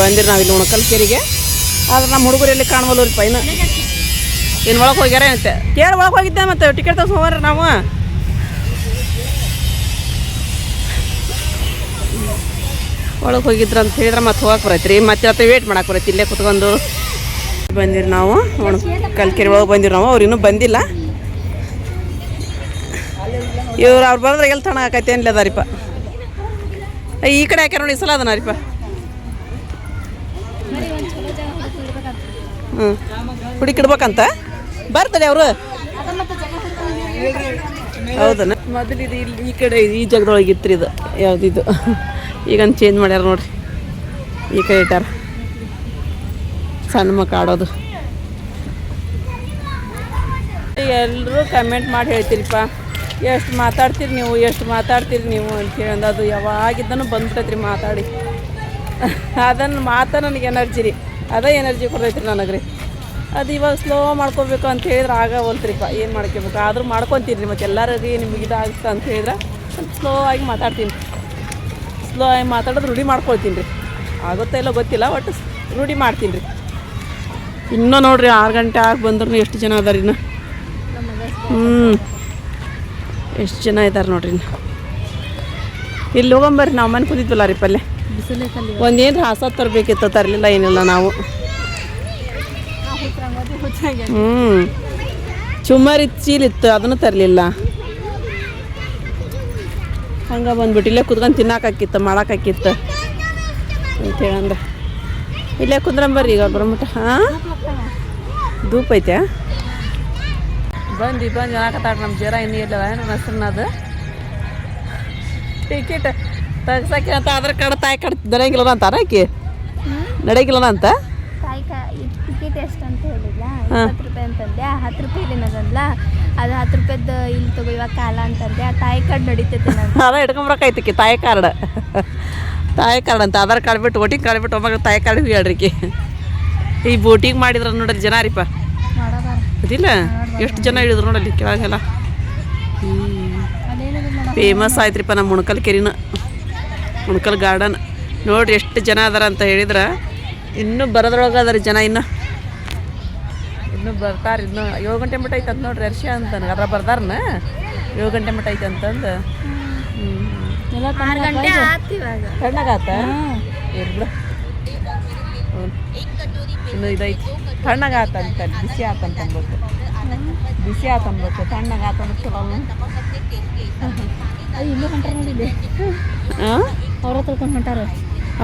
Speaker 1: ಬಂದಿರಿ ನಾವು ಇಲ್ಲಿ ಉಣಕಲ್ಕೆರಿಗೆ. ಆದ್ರೆ ನಮ್ಮ ಹುಡುಗರು ಎಲ್ಲಿ ಕಾಣವಲ್ಲರಿಪ್ಪ. ಇನ್ನು ಒಳಗೆ ಹೋಗ್ಯಾರ ಅಂತೆ ಕೇಳಿ ಒಳಗೆ ಹೋಗಿದ್ದೆ. ಮತ್ತು ಟಿಕೆಟ್ ತಗೋರಿ ನಾವು ಒಳಗೆ ಹೋಗಿದ್ರ ಅಂತ ಹೇಳಿದ್ರೆ ಮತ್ತೆ ಹೋಗಕ್ಕೆ ಬರೈತ್ರಿ. ಮತ್ತೆ ವೇಟ್ ಮಾಡಕ್ಕೆ ಬರೈತಿ. ಇಲ್ಲೇ ಕುತ್ಕೊಂಡು ಬಂದಿರಿ ನಾವು ಕಲ್ಕೆರೆ ಒಳಗೆ ಬಂದಿರಿ ನಾವು. ಅವ್ರು ಇನ್ನೂ ಬಂದಿಲ್ಲ. ಅವ್ರು ಬರೋದ್ರೆ ಎಲ್ಲಿ ತಣ ಹಾಕೈತೆ ಏನಿಲ್ಲ ಅದಾರಿಪ್ಪ. ಈ ಕಡೆ ಹಾಕ್ಯಾರ ನೋಡಿ, ಈ ಸಲ ಅದನಾರಿಪ್ಪ. ಹುಡುಕಿಡ್ಬೇಕಂತ ಬರ್ತದೆ ಅವರು. ಹೌದನ? ಮೊದಲು ಇದು ಇಲ್ಲಿ ಈ ಕಡೆ ಈ ಜಾಗದೊಳಗೆ ಇತ್ತು ಇದು. ಯಾವುದಿದು ಈಗ ಚೇಂಜ್ ಮಾಡ್ಯಾರ ನೋಡ್ರಿ. ಈ ಕಡೆ ಇಟ್ಟಾರ ಸಣ್ಣ ಮಕ್ಕಳು ಆಡೋದು. ಎಲ್ಲರೂ ಕಮೆಂಟ್ ಮಾಡಿ ಹೇಳ್ತೀರಿಪ್ಪ, ಎಷ್ಟು ಮಾತಾಡ್ತೀರಿ ನೀವು ಅಂತೇಳಿ ಅದು ಯಾವಾಗಿದ್ದನು ಬಂದ್ಬಿಟ್ಟೈತ್ರಿ ಮಾತಾಡಿ. ಅದನ್ನು ನನಗೆ ಎನರ್ಜಿ ರೀ, ಅದೇ ಎನರ್ಜಿ ಕೊಡ್ತೈತ್ರಿ ನನಗೆ ರೀ. ಅದು ಇವಾಗ ಸ್ಲೋ ಮಾಡ್ಕೊಬೇಕು ಅಂತ ಹೇಳಿದ್ರೆ ಆಗವಲ್ತ್ರಿಪ್ಪ. ಏನು ಮಾಡ್ಕೋಬೇಕು ಆದರೂ ಮಾಡ್ಕೊತೀನಿ ರೀ. ಮತ್ತು ಎಲ್ಲರಿಗೆ ನಿಮಗೆ ಇದಾಗುತ್ತೆ ಅಂತ ಹೇಳಿದ್ರೆ ಸ್ವಲ್ಪ ಸ್ಲೋ ಆಗಿ ಮಾತಾಡ್ತೀನಿ. ಸ್ಲೋ ಆಗಿ ಮಾತಾಡೋದು ರೂಢಿ ಮಾಡ್ಕೊಳ್ತೀನಿ ರೀ. ಆಗುತ್ತಾ ಇಲ್ಲ ಗೊತ್ತಿಲ್ಲ, ಒಟ್ಟು ರೂಢಿ ಮಾಡ್ತೀನಿ ರೀ. ಇನ್ನೂ ನೋಡಿರಿ 6 ಗಂಟೆ ಆಗಿ ಬಂದ್ರೂ ಎಷ್ಟು ಜನ ಅದಾರ ಇನ್ನು. ಎಷ್ಟು ಜನ ಇದ್ದಾರೆ ನೋಡ್ರಿ. ಇಲ್ಲಿ ಹೋಗಂಬರ್ರಿ, ನಾವು ಮನೆ ಕೂತಿದ್ವಲ್ಲ ರೀ ಪಲ್ಲೆ. ಒಂದೇನು ಹಾಸ ತರಬೇಕಿತ್ತು, ತರಲಿಲ್ಲ ಏನಿಲ್ಲ ನಾವು. ಚುಮ್ಮರಿ ಚೀಲಿತ್ತು, ಅದನ್ನು ತರಲಿಲ್ಲ. ಹಂಗೆ ಬಂದ್ಬಿಟ್ಟು ಇಲ್ಲೇ ಕುತ್ಕೊಂಡು ತಿನ್ನೋಕ್ಕಾಕಿತ್ತು, ಮಾಡೋಕ್ಕಾಕಿತ್ತು ಅಂತೇಳಂದ್ರೆ ಇಲ್ಲೇ ಕುಂದ್ರಂಬರ್ರಿ. ಈಗ ಬರಮಟ ಧೂಪ ಐತೆ. ಬಂದು ಹಾಕತ್ತಾರ ನಮ್ಮ ಜ್ವರ ಇನ್ನೂ ಇಲ್ಲವ ನನ್ನ ಹೆಸ್ರನ್ನದು. ಟಿಕೆಟ್ ತೆಗ್ಸಕ್ಕೆ ಅಂತ ಆಧಾರ್ ಕಾರ್ಡ್ ತಾಯಿ ಕಾರ್ಡ್ ನಡೆಯಂಗಿಲ್ಲ ಅಂತಾರ ಆಕಿ. ನಡೆಯಂಗಿಲ್ಲ ಅಂತ
Speaker 2: ಟಿಕೆಟ್ ಎಷ್ಟು ಅಂತ ಹೇಳಿಲ್ಲ. 20 ರೂಪಾಯಿ ಅಂತಂದೆ. 10 ರೂಪಾಯಿ ಇಲ್ಲೇನದಲ್ಲ, ಅದು 10 ರೂಪಾಯ್ದು ಇಲ್ಲಿ ತಗೋ ಇವಾಗ ಕಾಲ ಅಂತಂದೆ. ಆ ತಾಯಿ ಕಾರ್ಡ್ ನಡೀತೈತೆ ನಾನು
Speaker 1: ಅದ ಇಟ್ಕೊಂಬರಕೈತಿಕಿ ತಾಯಿ ಕಾರ್ಡ್ ಅಂತ. ಆಧಾರ್ ಕಾರ್ಡ್ ಬಿಟ್ಟು ವೋಟಿಂಗ್ ಕಾರ್ಡ್ ಬಿಟ್ಟು ಒಮ್ಮಾಗ ತಾಯಿ ಕಾರ್ಡ್ ಹೇಳ್ರಿಕಿ. ಈ ಬೋಟಿಂಗ್ ಮಾಡಿದ್ರ ನೋಡ್ರಿ ಜನ ರೀಪ ಅದಿಲ್ಲ, ಎಷ್ಟು ಜನ ಹೇಳಿದ್ರು ನೋಡಲ್ಲಿ ಕೆಳಗೆಲ್ಲ. ಫೇಮಸ್ ಆಯ್ತ್ರಿಪ್ಪ ನಮ್ಮ ಮುಣಕಲ್ ಕೆರಿನ, ಮುಣಕಲ್ ಗಾರ್ಡನ್. ನೋಡ್ರಿ ಎಷ್ಟು ಜನ ಅದಾರ ಅಂತ ಹೇಳಿದ್ರೆ. ಇನ್ನೂ ಬರೋದ್ರೊಳಗೆ ಅದಾರ ಜನ, ಇನ್ನೂ ಬರ್ತಾರೆ. ಇನ್ನೂ 7 ಗಂಟೆ ಮಟ್ಟ ಐತೆ ಅಂತ ನೋಡ್ರಿ. ಅರ್ಷ ಅಂತ ನನಗೆ ಅದ್ರ ಬರ್ದಾರನ 7 ಗಂಟೆ ಮಟ್ಟ ಐತೆ ಅಂತಂದು. ತಣ್ಣಗಾತ ಇರ್ಬಿಡ. ಇನ್ನು ಇದೈತಿ ತಣ್ಣಗಾತಂತ, ಬಿಸಿ ಆತಂತ ಅನ್ಬೇಕು. ಬಿಸಿ ಆತನ್ಬೇಕು, ತಣ್ಣಗಾತಂದ್ರೆ ಚಲೋ.
Speaker 2: ಇಲ್ಲೂ ಹೊಂಟಾರ ನೋಡಿದ್ದೆ.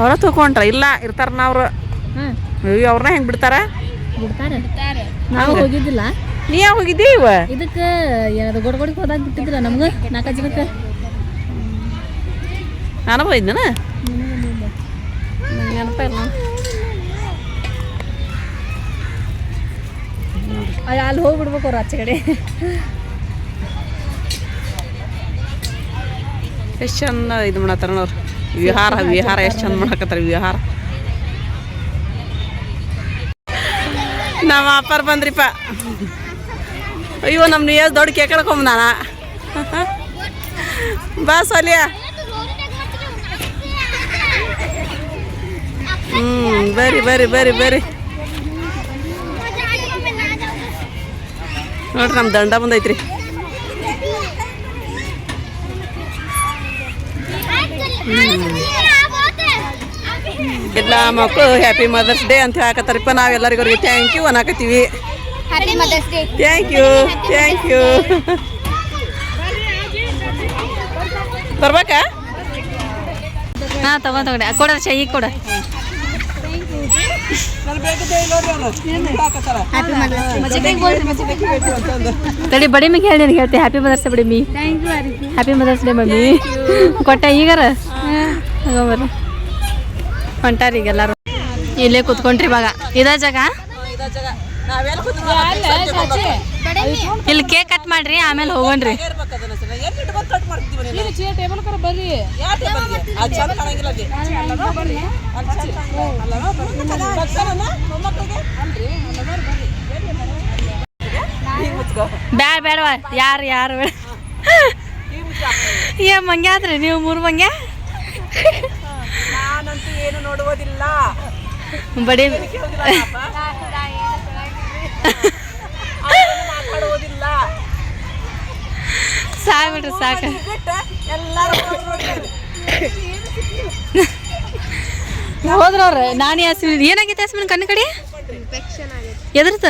Speaker 2: ಅವ್ರ
Speaker 1: ತೊಗೊಂಡ್ರ ಇಲ್ಲ ಇರ್ತಾರ ಅವ್ರು. ಅವ್ರನ್ನ ಹೆಂಗೆ ಬಿಡ್ತಾರ?
Speaker 2: ನಾವು ಹೋಗಿದ್ದಿಲ್ಲ.
Speaker 1: ನೀ ಯಾವ ಹೋಗಿದ್ದೀ?
Speaker 2: ಇದಕ್ಕೆ ಏನಾದ್ರು ಗೊಡಗೊಡಿಗೆ ಹೋದಾಗ ಬಿಟ್ಟಿದ್ದಿಲ್ಲ ನಮ್ಗೆ 4 ಜನಕ್ಕೆ.
Speaker 1: ನಾನು ಹೋಗಿದ್ದೇನ ನೆನಪ ಇಲ್ಲ.
Speaker 2: ಅಲ್ಲಿ ಹೋಗ್ಬಿಡ್ಬೇಕು ಅವ್ರು ಆಚೆ ಕಡೆ.
Speaker 1: ಎಷ್ಟು ಚಂದ ಇದು ಮಾಡತ್ತಾರ ಅವ್ರು. ವಿಹಾರ ಎಷ್ಟು ಚಂದ ಮಾಡಕತ್ತಾರ ವಿಹಾರ. ನಮ್ಮ ಅಪ್ಪಾರು ಬಂದ್ರಿಪ್ಪ. ಅಯ್ಯೋ ನಮ್ಮ ನೀವು ದೊಡ್ಡ ಕೇಕ್ ಕಳ್ಕೊಂಬ ನಾನು. ಬಾ ಸೋಲಿಯ ಬರ್ರಿ ಬರ್ರಿ ಬರ್ರಿ ಬರ್ರಿ ನೋಡ್ರಿ ನಮ್ಮ ದಂಡ ಬಂದೈತ್ರಿ. ಎಲ್ಲ ಮಕ್ಕಳು ಹ್ಯಾಪಿ ಮದರ್ಸ್ ಡೇ ಅಂತ ಹೇಳಕತ್ತಾರಪ್ಪ. ನಾವೆಲ್ಲರಿಗೂ ಅವ್ರಿಗೆ ಥ್ಯಾಂಕ್ ಯು ಅನ್ನಕತ್ತೀವಿ. Thank you thank you. ಬರ್ಬೇಕಾ?
Speaker 2: ಹಾಂ ತಗೊಂಡೆ ಕೊಡ ಈಗ ಕೊಡ. ತಡಿ ಬಡಿ ಮಿಗೆ ಹೇಳಿ ಹೇಳ್ತಿ ಹ್ಯಾಪಿ ಮದರ್ಸ್ ಡೇ ಬಡಿ ಮೀ. ಹ್ಯಾಪಿ ಮದರ್ಸ್ ಡೇ ಮಮ್ಮಿ ಕೊಟ್ಟ ಈಗಾರ ಬರ್ರಿ ಹೊಂಟಾರ ಈಗ ಎಲ್ಲಾರು. ಇಲ್ಲೇ ಕೂತ್ಕೊಂಡ್ರಿ ಇವಾಗ ಇದ ಜಾಗ. ಇಲ್ಲಿ ಕೇಕ್ ಕಟ್ ಮಾಡ್ರಿ ಆಮೇಲೆ ಹೋಗೋಣ್ರಿ. ಬ್ಯಾಡ ಬೇಡವ ಯಾರು ಯಾರು ಬೇಡ. ಏ ಮಂಗ್ಯ ಆದ್ರಿ ನೀವು 3 ಮಂಗ್ಯ.
Speaker 1: ನಾನಂತೂ ಏನು ನೋಡುವುದಿಲ್ಲ.
Speaker 2: ಬಡಿ
Speaker 1: ಮಾತಾಡುವುದಿಲ್ಲ.
Speaker 2: ಸಾಕು ಬಿಡ್ರಿ ಸಾಕು. ಹೋದ್ರವ್ರ ನಾನು ಯಾಸ್ಮಿನ್ ಏನಾಗೈತೆ ಯಾಸ್ಮಿನ್ ಕಣ್ಣು ಕಡೆ ಎದ್ರತ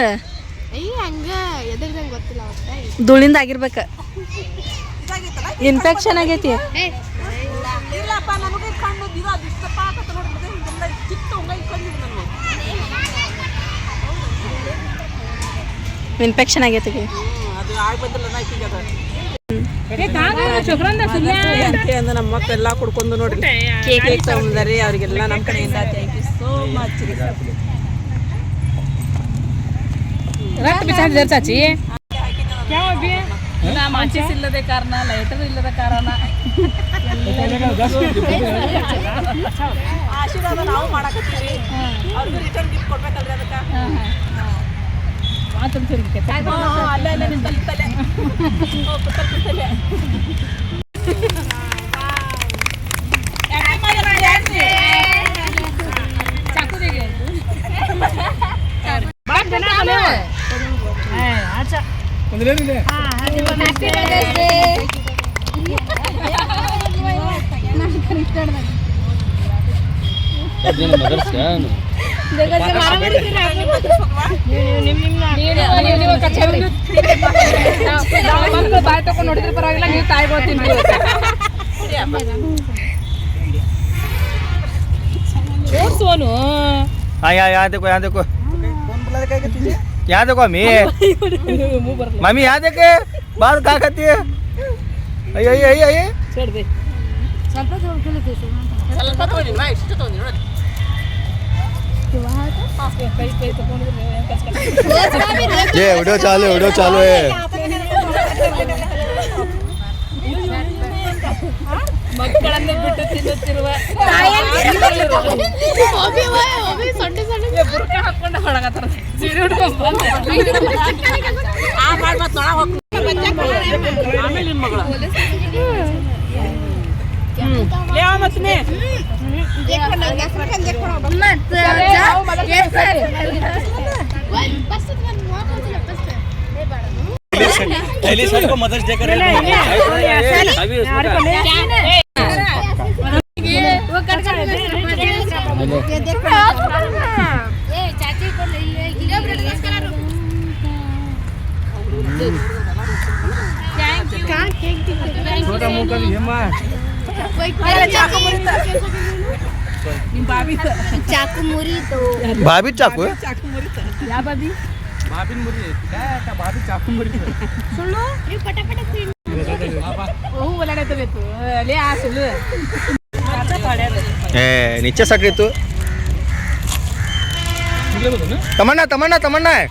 Speaker 2: ಧೂಳಿಂದ ಆಗಿರ್ಬೇಕ. ಇನ್ಫೆಕ್ಷನ್ ಆಗೈತಿ. ಇನ್ಫೆಕ್ಷನ್ ಆಗೈತಿ.
Speaker 1: ನಮ್ಮ ಮಕ್ಕಳೆಲ್ಲ ಕುಡ್ಕೊಂಡು ನೋಡ್ರಿ ಕೇಕ್ ತಗೊಂಡ್ರಿ. ಅವ್ರಿಗೆಲ್ಲ ನಮ್ಮ ಕಡೆಯಿಂದ ಥ್ಯಾಂಕ್ ಯು ಸೋ ಮಚ್ ರೀ.
Speaker 3: रक्त बिछा दे चाची क्या हो अभी ना माचिस इಲ್ಲದೆ ಕಾರಣ ಲೈಟರ್ ಇಲ್ಲದ ಕಾರಣ
Speaker 1: ಆಶೀರ್ವಾದ ನಾವು ಮಾಡಕತ್ತೀವಿ. ಅವ್ರಿಗೆ ರಿಟರ್ನ್ ಗಿಫ್ಟ್ ಕೊಡ್ಬೇಕಲ್ರಿ ಅದಕ್ಕೆ.
Speaker 3: ಮಾತಂತ ತಿರುಗಿಕೆ
Speaker 1: ಅಲ್ಲ ಅಲ್ಲ ನಿಂತ ತಲೆ ತಲೆ
Speaker 3: चाकू दे गए बात बना ले अच्छा ले ले हां हैप्पी मदर्स डे ना करेक्टर ना
Speaker 4: ಅದೇನು ಮದರ್ಸ್ ಯಾನು
Speaker 3: देखो से मारा ನೀವು ಕಚೇರಿ ನಾವು ಬಂದು ಬಾಯ್ ತಕೊಂಡು ನೋಡಿದ್ರೆ ಪರವಾಗಿಲ್ಲ ನೀವು ತಾಯಿ ಗೊತ್ತೀನಿ छोड़ सोनू
Speaker 4: हाँ यहाँ देखो यहाँ देखो मम्मी मम्मी यहाँ देखे बात क्या करती है आइए
Speaker 3: छोड़ दे
Speaker 1: ಸ್ವಲ್ಪ ತಗೊಂಡಿ ನಾ ಇಷ್ಟು ತಗೊಂಡಿ ನೋಡಿ.
Speaker 3: कई तಗೊಂಡಿದ್ರೆ
Speaker 4: ये वीडियो चालू है
Speaker 3: ಮಕ್ಕಳನ್ನು ಬಿಟ್ಟು ತಿನ್ನುತ್ತಿರುವ ಬುರ್ಕ ಹಾಕೊಂಡು ಹೊಳಗತ್ತಾರ ಸೀರೆ ಉಟ್ಕೊಂಡ್
Speaker 1: ಆಮೇಲೆ ನಿಮ್ಮ ಮಗಳು ಮತ್ತೆ
Speaker 4: को मदर्स डे करे छोटा मुंह का भी हेमा
Speaker 5: चाकू मुरी तो
Speaker 4: भाभी चाकू
Speaker 3: या भाभी
Speaker 4: भाभी मुरी काय आता भाभी चाकू मुरी
Speaker 5: सुनो ये पटापट
Speaker 3: ಓ ಒಳಗಡೆ ಬೇಕು ಲೇ ಆ ಸುಳ್ಳು
Speaker 4: ए नीचे सट रही तू तमन्ना है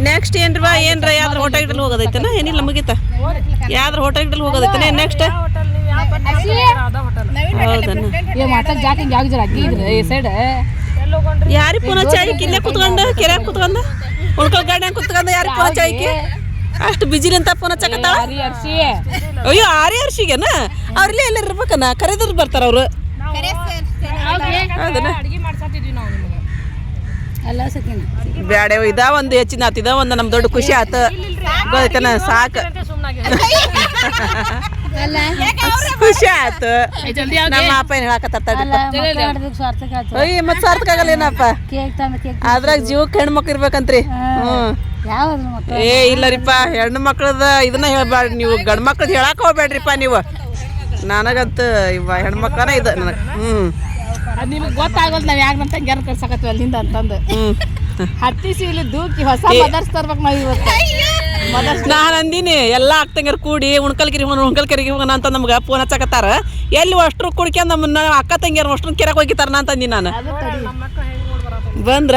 Speaker 1: ನೆಕ್ಸ್ಟ್ ಏನ್ರ ಯಾವ್ದ್ರ ಹೋಟೆಲ್ ಗಿಟಲ್ ಹೋಗೋದೈತನ ಏನಿಲ್ಲ ಮುಗಿತ ಯಾವ್ದ್ರ ಹೋಟೆಲ್ ಗಿಟಲ್ ಹೋಗೋದೈತನ ನೆಕ್ಸ್ಟ್ ಹೌದನ
Speaker 3: ಮಾತಾಡ್ ಜಾಕ್ ಹಿಂಗೆ ಯಾವ ಜರ ಅಗ್ಗಿ ಇದ್ರೆ ಈ ಸೈಡ್
Speaker 1: ಯಾರಿ ಪುನ ಚಾಯ್ಕಿ ಇಲ್ಲೇ ಕುತ್ಕೊಂಡು ಕೆರೆ ಕುತ್ಕೊಂಡು ಉಳ್ಕಲ್ ಗಾರ್ಡನ್ ಕುತ್ಕೊಂಡು ಯಾರಿ ಪುನ ಚಾಯ್ಕಿ ಅಷ್ಟು ಬಿಜಿಲಿ ಅಂತ ಪುನ ಚಕತ್ತಾಳ ಅಯ್ಯೋ ಆರಿ ಅರ್ಶಿಗೆನ ಅವ್ರಲ್ಲೇ ಎಲ್ಲ ಇರ್ಬೇಕನ ಕರೆದ್ರು ಬರ್ತಾರ ಅವ್ರು ಹೌದನ ಬ್ಯಾಡ ಇದ ಒಂದು ಹೆಚ್ಚಿನ ಆತಿದ ಒಂದು ನಮ್ ದೊಡ್ಡ ಖುಷಿ ಆತ ಗೊತ್ತನ ಸಾಕು ಖುಷಿ ಆತು ನಮ್ಮ ಅಪ್ಪ ಏನ್ ಹೇಳಕತ್ತ ಅಯ್ಯ ಮತ್ ಸಾರ್ಥಕ ಆಗಲ್ಲ ಏನಪ್ಪ ಅದ್ರಾಗ ಜೀವಕ್ಕೆ ಹೆಣ್ಮಕ್ಳು ಇರ್ಬೇಕಂತ್ರಿ ಏ ಇಲ್ಲರಿಪ್ಪ ಹೆಣ್ಣು ಮಕ್ಳದ ಇದನ್ನ ಹೇಳ್ಬೇಡ್ರಿ ನೀವು ಗಂಡ್ ಮಕ್ಳದ್ ಹೇಳಕ್ ಹೋಗ್ಬೇಡ್ರಿಪ್ಪ ನೀವು ನನಗಂತೂ ಇವ ಹೆಣ್ಮಕ್ಳನ ಇದು ನನಗೆ
Speaker 3: ಅದು ನಿಮ್ಗೆ ಗೊತ್ತಾಗೋದು ನಾವು ಯಾಕೆ ನಮ್ಮ ತಂಗ್ಯಾರ ಕಳ್ಸಕತ್ತೀವಿ ಅಲ್ಲಿಂದ ಅಂತಂದು ಹತ್ತಿಸಿ ಇಲ್ಲಿ ದೂಕಿ ಹೊಸ ಮದರ್ಸ್ ತರ್ಬೇಕು ನಾವು ಇವತ್ತು
Speaker 1: ನಾನು ಅಂದಿನಿ ಎಲ್ಲ ಅಕ್ಕಂಗಾರ ಕೂಡಿ ಉಣ್ಕಲ್ಕೆರಿಗೆ ಹೋಗೋಣ ಅಂತ ನಮ್ಗೆ ಫೋನ್ ಹಚ್ಚಕತ್ತಾರ ಎಲ್ಲಿ ಅಷ್ಟ್ರು ಕುಡ್ಕ್ಯಂಡ್ ನಮ್ಮನ್ನ ಅಕ್ಕ ತಂಗಿಯಾರ ಅಷ್ಟ್ರನ್ನ ಕೆರೆಗೆ ಹೋಗಿತಾರ ಅಂತಂದಿ ನಾನು ಬಂದ್ರ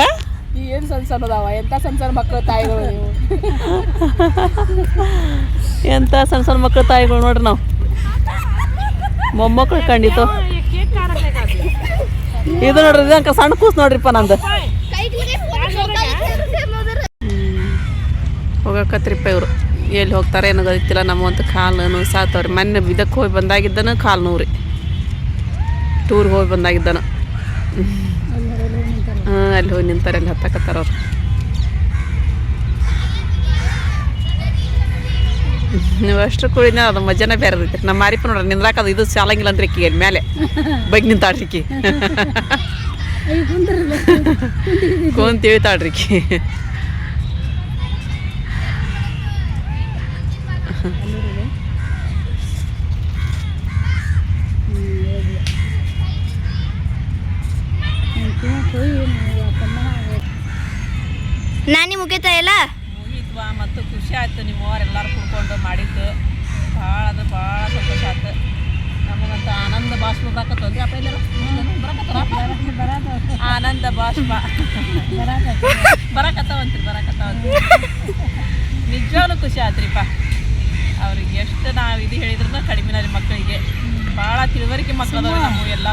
Speaker 3: ಏನು ಸಣ್ಣ ಸಣ್ಣದಾವ ಎಂಥ ಸಣ್ಣ ಸಣ್ಣ ಮಕ್ಕಳು ತಾಯಿಗಳು ನೀವು
Speaker 1: ಎಂಥ ಸಣ್ಣ ಸಣ್ಣ ಮಕ್ಕಳು ತಾಯಿಗಳು ನೋಡ್ರಿ ನಾವು ಮೊಮ್ಮಕ್ಕಳು ಕಂಡಿತು ಇದು ನೋಡ್ರಿ ಇದಂಕ ಸಣ್ಣ ಕೂಸ್ ನೋಡ್ರಿಪ್ಪ ನಂದು ಹೋಗಕತ್ರಿಪ್ಪ ಇವರು ಎಲ್ಲಿ ಹೋಗ್ತಾರೆ ಏನೋ ಗೊತ್ತಿಲ್ಲ ನಮ್ಮಂತ ಕಾಲು ಸಾತವ್ರಿ ಮೊನ್ನೆ ಇದಕ್ಕೆ ಹೋಗಿ ಬಂದಾಗಿದ್ದನು ಕಾಲು ನೋವ್ರಿ ಟೂರ್ಗೆ ಹೋಗಿ ಬಂದಾಗಿದ್ದನು ಹಾಂ ಅಲ್ಲಿ ಹೋಗಿ ನಿಂತಾರೆ ಅಲ್ಲಿ ಹತ್ತಕತ್ತಾರ ಅವ್ರು ನೀವು ಅಷ್ಟು ಕೂಡಿನ ಅದು ಮಜಾನ ಬೇರೆ ಇರ್ತೈತಿ ನಮ್ಮ ಮಾರಿಪ ನೋಡ್ರಿ ನಿಂದ್ರಾಕದು ಇದು ಸಾಲಂಗಿಲ್ಲ ಅಂದ್ರೆ ಇಕ್ಕಿಗೆ ಮೇಲೆ ಬೈಕ್ ನಿಂತಾಡ್ರಿಕಿ ಕೋನ್ ತಿಳಿತಾಡ್ರಿಕಿ
Speaker 5: ನಾನಿ ಮುಗಿತಾ ಇಲ್ಲ
Speaker 1: ಮುಗಿದ್ವಾ ಮತ್ತು ಖುಷಿ ಆಯ್ತು ನಿಮ್ಮವ್ರು ಎಲ್ಲರೂ ಕುಡ್ಕೊಂಡು ಮಾಡಿದ್ದು ಭಾಳ ಅಂದ್ರೆ ಭಾಳ ಸಂತೋಷ ಆಯ್ತು ನಮಗಂತ ಆನಂದ ಬಾಷ್ಪ ಬರಾಕತ್ತಲ್ರಿ ಅಪ್ಪ ಎಲ್ಲರೂ ಆನಂದ ಬಾಷ್ಪ ಬರಾಕತ್ತಾವಂತ್ರಿ ನಿಜವಾಗ್ಲೂ ಖುಷಿ ಆಯ್ತ್ರಿಪ್ಪ ಅವ್ರಿಗೆ ಎಷ್ಟು ನಾವು ಇದು ಹೇಳಿದ್ರು ಕಡಿಮೆ ರೀ ಮಕ್ಕಳಿಗೆ ಭಾಳ ತಿಳುವಳಿಕೆ ಮಕ್ಕಳು ಅದಾವೆ ನಮ್ಮ ಎಲ್ಲ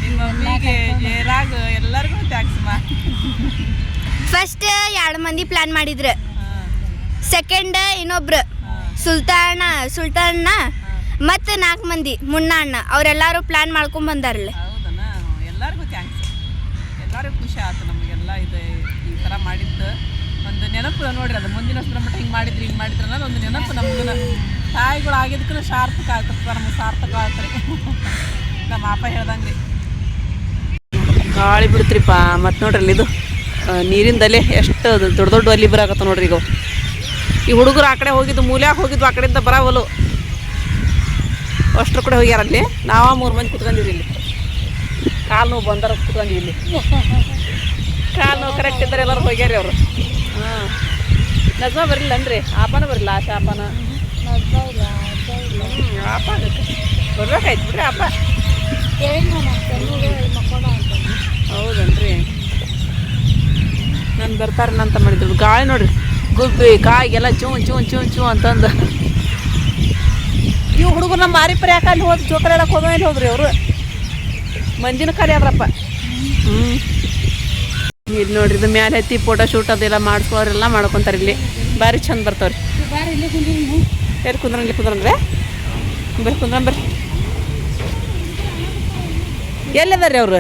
Speaker 1: ನಿಮ್ಮ ಮಮ್ಮಿಗೆ ಜೇರಾಗ ಎಲ್ಲರಿಗೂ ಥ್ಯಾಂಕ್ಸ್ ಮಾ
Speaker 5: ಫಸ್ಟ್ 2 ಮಂದಿ ಪ್ಲಾನ್ ಮಾಡಿದ್ರು ಸೆಕೆಂಡ್ ಇನ್ನೊಬ್ರು ಸುಲ್ತಾನ ಮತ್ತೆ 4 ಮಂದಿ ಮುನ್ನ ಅಣ್ಣ ಅವರೆಲ್ಲರೂ ಪ್ಲಾನ್ ಮಾಡ್ಕೊಂಡ್ ಬಂದಾರಲ್ಲ
Speaker 1: ಹೌದನ ಎಲ್ಲರಿಗೂ ಥ್ಯಾಂಕ್ಸ್ ಎಲ್ಲರಿಗೂ ಖುಷಿ ಆಯ್ತು ನಮಗೆಲ್ಲ ಇದು ಈ ಥರ ಮಾಡಿದ್ದು ಒಂದು ನೆನಪು ನೋಡ್ರಿ ಅದು ಮುಂದಿನ ವರ್ಷ ಮಟ್ಟ ಹಿಂಗೆ ಮಾಡಿದ್ರಿ ಅನ್ನೋದು ಒಂದು ನೆನಪು ನಮ್ಗೆ ತಾಯಿಗಳು ಆಗಿದ್ದಕ್ಕೂ ಸಾರ್ಥಕ ಆಗ್ತಪ್ಪ ನಮ್ಗೆ ಸಾರ್ಥಕ ಆಗ್ತಾರೆ ನಮ್ಮ ಅಪ್ಪ ಹೇಳ್ದಂಗೆ ರೀ ಗಾಳಿ ಬಿಡ್ತ್ರಿಪ್ಪ ಮತ್ತು ನೋಡ್ರಿ ಅಲ್ಲಿ ಇದು ನೀರಿಂದಲೇ ಎಷ್ಟು ದೊಡ್ಡ ಅಲ್ಲಿ ಬರಾಕತ್ತ ನೋಡ್ರಿ ಈಗ ಈ ಹುಡುಗರು ಆ ಕಡೆ ಹೋಗಿದ್ದು ಮೂಲ್ಯಾಗ ಹೋಗಿದ್ದು ಆ ಕಡೆಯಿಂದ ಬರಾವಲು ಅಷ್ಟ್ರ ಕಡೆ ಹೋಗ್ಯಾರ ಅಲ್ಲಿ ನಾವು 3 ಮಂದಿ ಕುತ್ಕೊಂಡಿವ್ರಿ ಇಲ್ಲಿ ಕಾಲು ನೋವು ಬಂದಾರ ಕುತ್ಕೊಂಡಿವಿ ಇಲ್ಲಿ ಕಾಲು ನೋವು ಕರೆಕ್ಟ್ ಇದ್ದಾರೆ ಎಲ್ಲರೂ ಹೋಗ್ಯಾರಿ ಅವರು ಹಾಂ ನಜ್ಮಾ ಬರಲಿಲ್ಲನ್ರಿ ಆಪನ ಬರಲಿಲ್ಲ ಆಶಾ ಆಪನ ಆಪ ಬರ್ಬೇಕಾಯ್ತು ಬಿಡ್ರಿ ಆಪ ಹೌದನ್ರಿ ನಾನು ಬರ್ತಾರನಂತ ಮಾಡಿದ್ರು ಗಾಳಿ ನೋಡ್ರಿ ಗುಬ್ಬಿ ಕಾಯಿಗೆಲ್ಲ ಚೂ ಅಂತಂದು ಇವು ಹುಡುಗರು ನಮ್ಮ ಮಾರಿಪರಿ ಯಾಕೆ ಅಲ್ಲಿ ಹೋದ್ರು ಚೋಕರ್ ಹೇಳಕ್ಕೆ ಹೋದ್ಮೇಲೆ ಹೋದ್ರಿ ಅವರು ಮಂದಿನ ಖಾಲಿ ಆದ್ರಪ್ಪ ಇಲ್ಲಿ ನೋಡ್ರಿ ಇದು ಮ್ಯಾಲೆ ಹತ್ತಿ ಫೋಟೋ ಶೂಟ್ ಅದೆಲ್ಲ ಮಾಡಿಸ್ಕೋರೆಲ್ಲ ಮಾಡ್ಕೊತಾರೆ ಇಲ್ಲಿ ಭಾರಿ ಚಂದ ಬರ್ತಾವ್ರಿ ಎಲ್ಲಿ ಕುಂದ್ರಂಗೆ ಬರ್ರಿ ಬರ್ರಿ ಎಲ್ಲಿದಾರ್ರಿ ಅವರು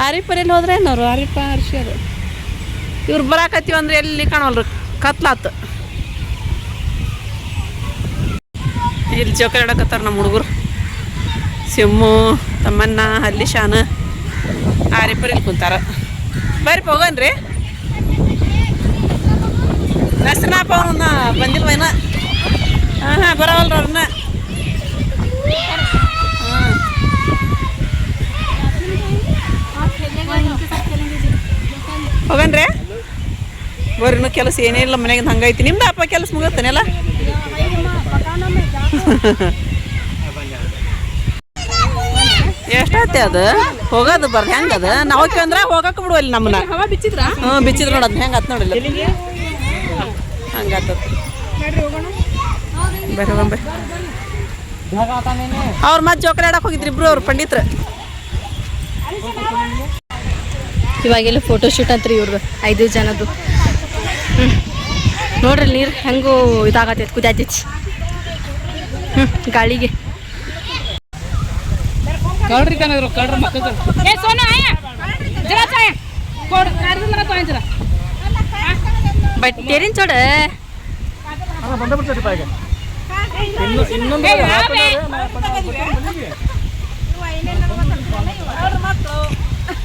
Speaker 1: ಆರಿಪರ್ ಎಲ್ಲಿ ಹೋದ್ರೆ ಏನವ್ರು ಆರಿಪ ಹರ್ಷಿಯರು ಇವ್ರು ಬರಾಕತ್ತೀವಿ ಅಂದ್ರೆ ಎಲ್ಲಿ ಕಾಣವಲ್ರಿ ಕತ್ಲಾತು ಇಲ್ಲಿ ಚೌಕರ್ ಆಡಕತ್ತಾರ ನಮ್ಮ ಹುಡುಗರು ಸಿಮ್ಮು ತಮ್ಮಣ್ಣ ಹಲ್ಲಿಶಾನ ಆರಿಪರ್ ಇಲ್ಲಿ ಕುಂತಾರ ಬರ್ರಿಪ್ಪ ಹೋಗನ್ರಿ ನಸನಪ್ಪ ಅವನ್ನ ಬಂದಿಲ್ವೇನ ಹಾಂ ಬರವಲ್ರ ಅವ್ರನ್ನ ಹೋಗನ್ರಿ ಬರೀ ಕೆಲಸ ಏನಿಲ್ಲ ಮನೆಗೆ ಹಂಗೈತಿ ನಿಮ್ದು ಅಪ್ಪ ಕೆಲಸ ಮುಗಿಸ್ತಾನೆಲ್ಲ ಎಷ್ಟಾಯ್ತೆ ಅದು ಹೋಗೋದು ಬರ್ರಿ ಹೆಂಗದ ನಾವು ಅಂದ್ರೆ ಹೋಗಕ್ಕೆ ಬಿಡುವಲ್ಲಿ ನಮ್ಮನ್ನ
Speaker 3: ಹವಾ ಬಿಚ್ಚಿದ್ರ
Speaker 1: ಹ್ಞೂ ಬಿಚ್ಚಿದ್ರು ನೋಡೋದು ಹೆಂಗೆ ಆತ್ ನೋಡಿಲ್ಲ ಹಂಗಾತ ಬರ್ರಿ ಹೋಗಂಬರ್ರಿ ಅವ್ರು ಮತ್ತೆ ಜೋಕಡೆ ಆಡಕ್ಕೆ ಹೋಗಿದ್ರು ಇಬ್ರು ಅವ್ರು ಪಂಡಿತ್ರು
Speaker 2: ಇವಾಗೆಲ್ಲ ಫೋಟೋ ಶೂಟ್ ಅಂತ್ರಿ ಇವ್ರದ್ದು 5 ಜನದ್ದು ನೋಡ್ರಿ ನೀರು ಹೆಂಗೂ ಇದಾಗತ್ತೈತಿ ಕುದಿಯತೈತಿ ಗಾಳಿಗೆ
Speaker 3: ಕಳ್ರಿ ಕಣ್ಣಿದ್ರು ಕಳ್ರ ಮಕ್ಕಳು ಏ ಸೋನು ಆಯ ಜರಾ ಚಾಯ ಕೊಡ್ ಕಾರ್ದು ಮರ ತೋಯ್ ಜರಾ
Speaker 2: ಬಟ್ ಟೇರಿನ್ ಚೋಡ
Speaker 4: ಬಂದ ಬಿಡ್ತೈತಿ ಈಗ ಇನ್ನೊಂದು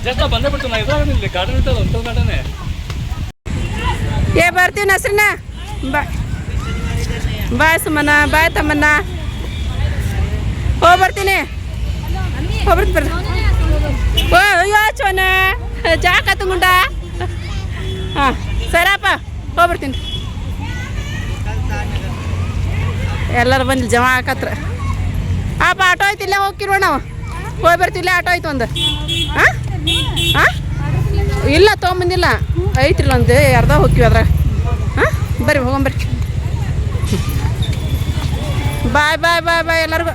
Speaker 4: ಜಸ್ಟ್ ಬಂದ ಬಿಡ್ತು ನಾ ಇದ್ರಾಗ ಗಾರ್ಡನ್ ಇರ್ತದ ಅಂತ ಗಾರ್ಡನ್
Speaker 1: ಏ ಬರ್ತೀವಿ ನಸ್ರಿನ ಬಾಯ್ ಬಾಯ್ ಸುಮನ ಬಾಯ್ ತಮ್ಮನ್ನ ಬರ್ತೀನಿ ಬರ್ರಿ ಓ ಅಯ್ಯೋ ಚೋನ ಜಾಕ ತಗೊಂಡ ಹಾಂ ಸರಪ್ಪ ಬರ್ತೀನಿ ಎಲ್ಲರೂ ಬಂದಿಲ್ಲ ಜಮಾ ಹಾಕತ್ರ ಅಪ್ಪ ಆಟೋ ಐತಿ ಇಲ್ಲೇ ಹೋಗಿರೋ ನಾವು ಬರ್ತಿಲ್ಲ ಆಟೋ ಐತಿ ಒಂದು ಹಾಂ ಹಾಂ ಇಲ್ಲ ತೊಗೊಂಬಂದಿಲ್ಲ ಐತ್ರಿಲ್ಲ ಒಂದು ಅರ್ಧ ಹೋಗ್ತೀವಿ ಅದ್ರಾಗ ಹಾಂ ಬರ್ರಿ ಹೋಗಂಬರ್ರಿ ಬಾಯ್ ಬಾಯ್ ಬಾಯ್ ಬಾಯ್ ಎಲ್ಲರಿಗೂ